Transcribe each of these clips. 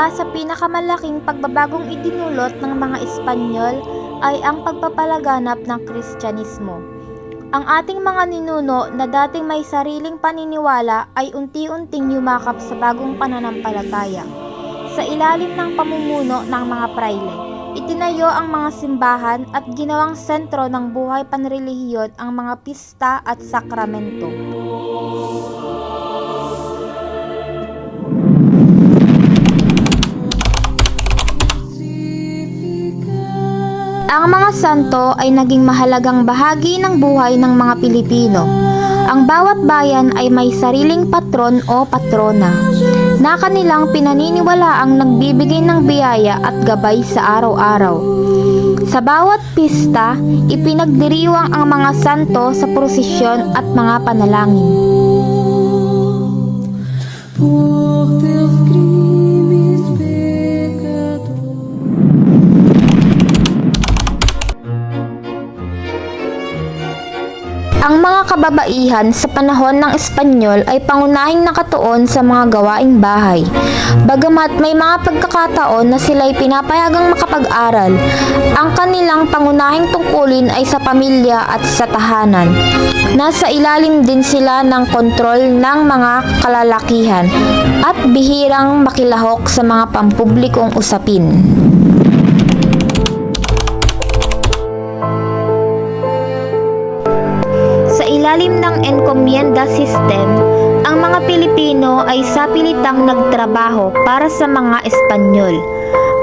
Isa sa pinakamalaking pagbabagong idinulot ng mga Espanyol ay ang pagpapalaganap ng Kristyanismo. Ang ating mga ninuno na dating may sariling paniniwala ay unti-unting yumakap sa bagong pananampalataya. Sa ilalim ng pamumuno ng mga prayle, itinayo ang mga simbahan at ginawang sentro ng buhay panrelihiyon ang mga pista at sakramento. Ang mga santo ay naging mahalagang bahagi ng buhay ng mga Pilipino. Ang bawat bayan ay may sariling patron o patrona na kanilang pinaniniwalaang nagbibigay ng biyaya at gabay sa araw-araw. Sa bawat pista, ipinagdiriwang ang mga santo sa prosesyon at mga panalangin. Ang mga kababaihan sa panahon ng Espanyol ay pangunahing nakatuon sa mga gawaing bahay. Bagamat may mga pagkakataon na sila'y pinapayagang makapag-aral, ang kanilang pangunahing tungkulin ay sa pamilya at sa tahanan. Nasa ilalim din sila ng kontrol ng mga kalalakihan at bihirang makilahok sa mga pampublikong usapin. Sa ilalim ng encomienda system, ang mga Pilipino ay sapilitang nagtrabaho para sa mga Espanyol.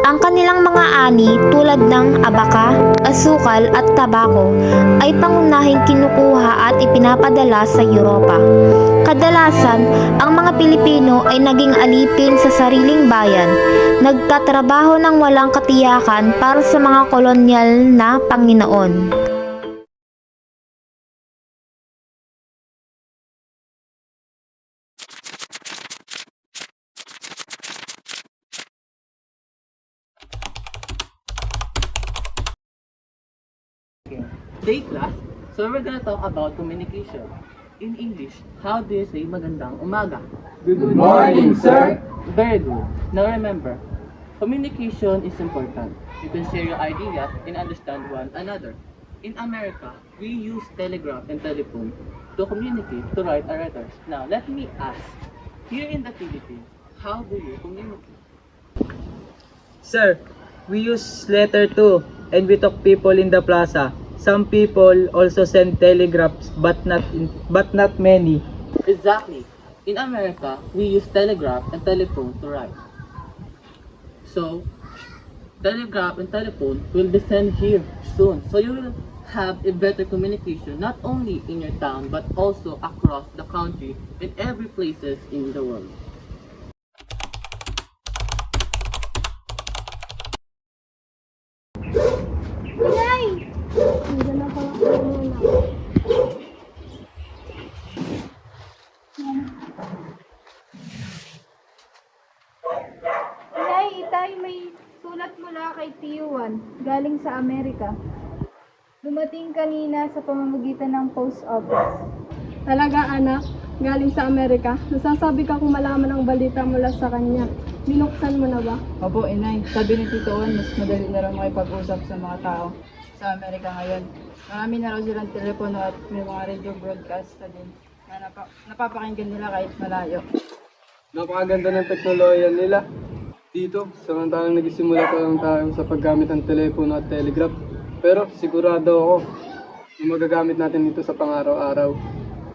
Ang kanilang mga ani tulad ng abaka, asukal at tabako ay pangunahing kinukuha at ipinapadala sa Europa. Kadalasan, ang mga Pilipino ay naging alipin sa sariling bayan, nagtatrabaho ng walang katiyakan para sa mga kolonyal na Panginoon. Today class, so we're gonna talk about communication. In English, how do you say magandang umaga? Good morning, sir. Very good. Now remember, communication is important. You can share your ideas and understand one another. In America, we use telegraph and telephone to communicate, to write our letters. Now, let me ask, here in the Philippines, how do you communicate? Sir, we use letter too, and we talk people in the plaza. Some people also send telegraphs, but not many. Exactly. In America, we use telegraph and telephone to write. So, telegraph and telephone will be sent here soon. So you will have a better communication not only in your town but also across the country and every places in the world. Itay, may sulat mula kay Tio galing sa Amerika. Dumating kanina sa pamamagitan ng post office. Talaga anak, galing sa Amerika. Nasasabi ka kung malaman ang balita mula sa kanya. Binuksan mo na ba? Opo, inay. Sabi ni Tito Juan, mas madali na raw makipag-usap sa mga tao sa Amerika ngayon. Marami na raw silang telepono at may mga radio broadcast na din na napapakinggan nila kahit malayo. Napakaganda ng teknolohiya nila. Dito, samantalang nagsimula pa lang tayo sa paggamit ng telepono at telegraph. Pero sigurado ako na magagamit natin ito sa pang-araw-araw.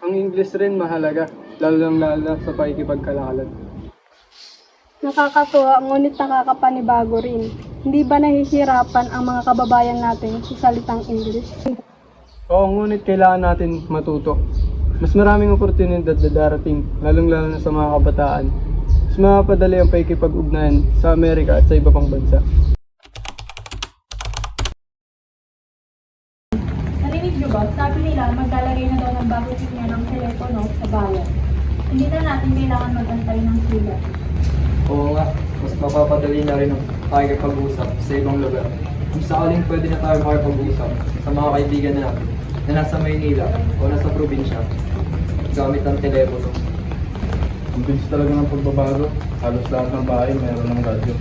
Ang English rin mahalaga, lalo sa pakikipagkalakalan. Nakakatuwa, ngunit nakakapanibago rin. Hindi ba nahihirapan ang mga kababayan natin sa salitang English? Oo, ngunit kailangan natin matuto. Mas maraming oportunidad na darating, lalo na sa mga kabataan. Mas mapapadali ang pakikipag-ugnayan sa Amerika at sa iba pang bansa. Narinig niyo ba? Sabi nila maglalagay na daw ng bagong linya ng telepono sa bayan. Hindi na natin kailangan mag-antay ng sulat. Oo nga, mas mapapadali na rin ang pakikipag-usap sa ibang lugar. Kung sakaling pwede na tayo makipag-usap sa mga kaibigan natin na nasa Maynila o nasa probinsya gamit ang telepono. Ang bilis talaga ng pagbabago. Halos lahat ng bahay mayroon ng radyo.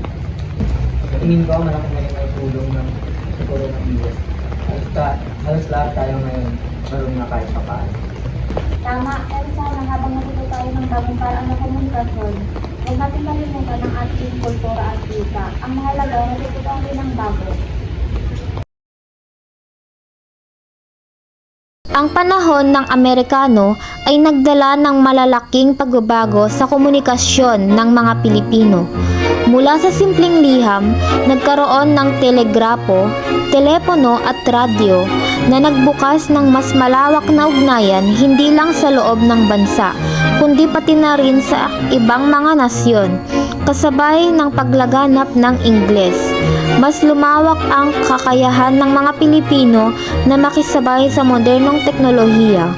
Tingin ko malaki na rin may tulong ng siguro ng US. Halos lahat tayo ngayon meron na kahit papaano. Tama, pero sana habang natuto tayo ng bagong paraan ng komunikasyon, huwag natin malimutan ang ating kultura at wika. Ang mahalaga, natutunan din ng bago. Ang panahon ng Amerikano ay nagdala ng malalaking pagbabago sa komunikasyon ng mga Pilipino. Mula sa simpleng liham, nagkaroon ng telegrapo, telepono at radyo na nagbukas ng mas malawak na ugnayan hindi lang sa loob ng bansa, kundi pati na rin sa ibang mga nasyon, kasabay ng paglaganap ng Ingles. Mas lumawak ang kakayahan ng mga Pilipino na makisabay sa modernong teknolohiya,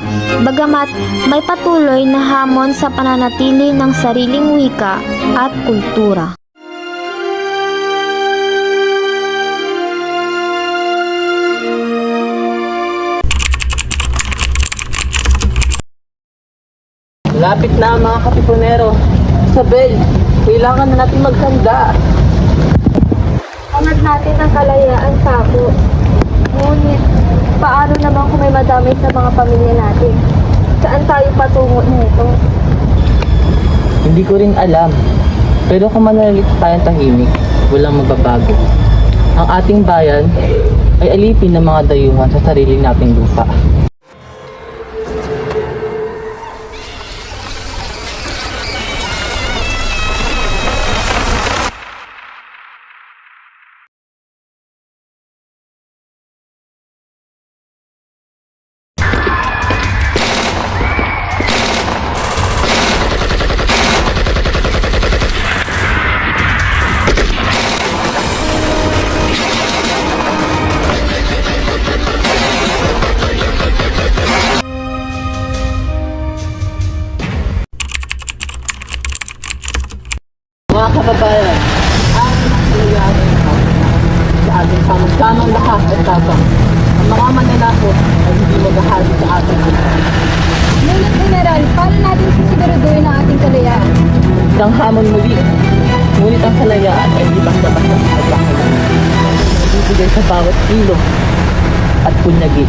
bagamat may patuloy na hamon sa pananatili ng sariling wika at kultura. Lapit na mga katipunero. Isabel, kailangan na natin maghanda. Hangad natin ang kalayaan, Paco. Ngunit, paano naman kung may madamay sa mga pamilya natin? Saan tayo patungo nito? Hindi ko rin alam. Pero kung mananalit tayong tahimik, walang magbabago. Ang ating bayan ay alipin ng mga dayuhan sa sarili nating lupa. Mga kababayan, aking nangyayarin sa ating samang-samang lakas at tapang. Ang mga mananakot ay hindi maghahali sa ating bansa. Ngunit, General, paano natin sisiguraduhin ang ating kalayaan? Isang hamon muli, ngunit ang kalayaan ay hindi basta-basta sa pagkakalang. Ibibigay sa bawat ilog at punyagi.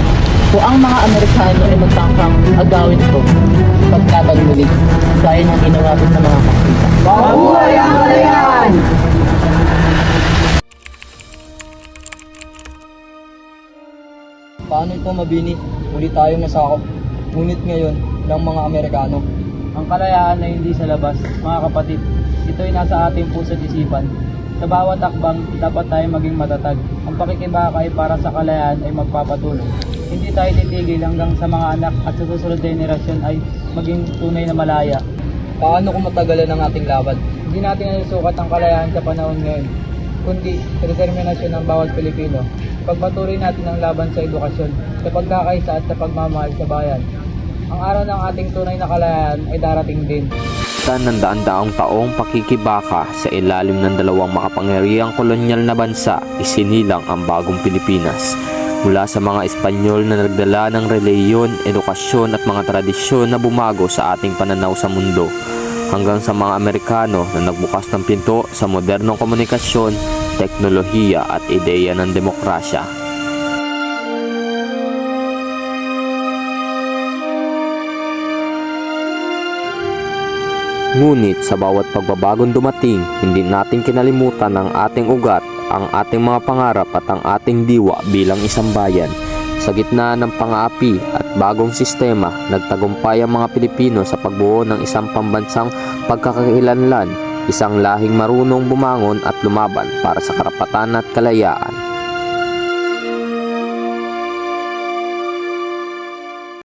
Kung ang mga Amerikano ay magtangkang agawin ito, paglaban muli, gaya ng ginawa ko sa mga kakita. Mabuhay ang kalayaan! Paano ito mabini? Muli tayo nasakop. Ngunit ngayon ng mga Amerikano. Ang kalayaan ay hindi sa labas, mga kapatid. Ito ay nasa ating puso at isipan. Sa bawat akbang, dapat tayo maging matatag. Ang pakikibaka ay para sa kalayaan ay magpapatuloy. Hindi tayo titigil hanggang sa mga anak at sa susunod na henerasyon ay maging tunay na malaya. Paano kung matagalan ang ating laban? Hindi natin nasusukat ang kalayaan sa panahon ngayon, kundi sa determinasyon ng bawat Pilipino. Pagpatuloy natin ang laban sa edukasyon, sa pagkakaisa at sa pagmamahal sa bayan. Ang araw ng ating tunay na kalayaan ay darating din. Sa nandaan-daang taong pakikibaka sa ilalim ng dalawang makapangyarihang kolonyal na bansa, isinilang ang bagong Pilipinas. Mula sa mga Espanyol na nagdala ng reliyon, edukasyon at mga tradisyon na bumago sa ating pananaw sa mundo, hanggang sa mga Amerikano na nagbukas ng pinto sa modernong komunikasyon, teknolohiya at ideya ng demokrasya. Ngunit sa bawat pagbabagong dumating, hindi natin kinalimutan ang ating ugat, ang ating mga pangarap at ang ating diwa bilang isang bayan. Sa gitna ng pang-aapi at bagong sistema, nagtagumpay ang mga Pilipino sa pagbuo ng isang pambansang pagkakakilanlan, isang lahing marunong bumangon at lumaban para sa karapatan at kalayaan.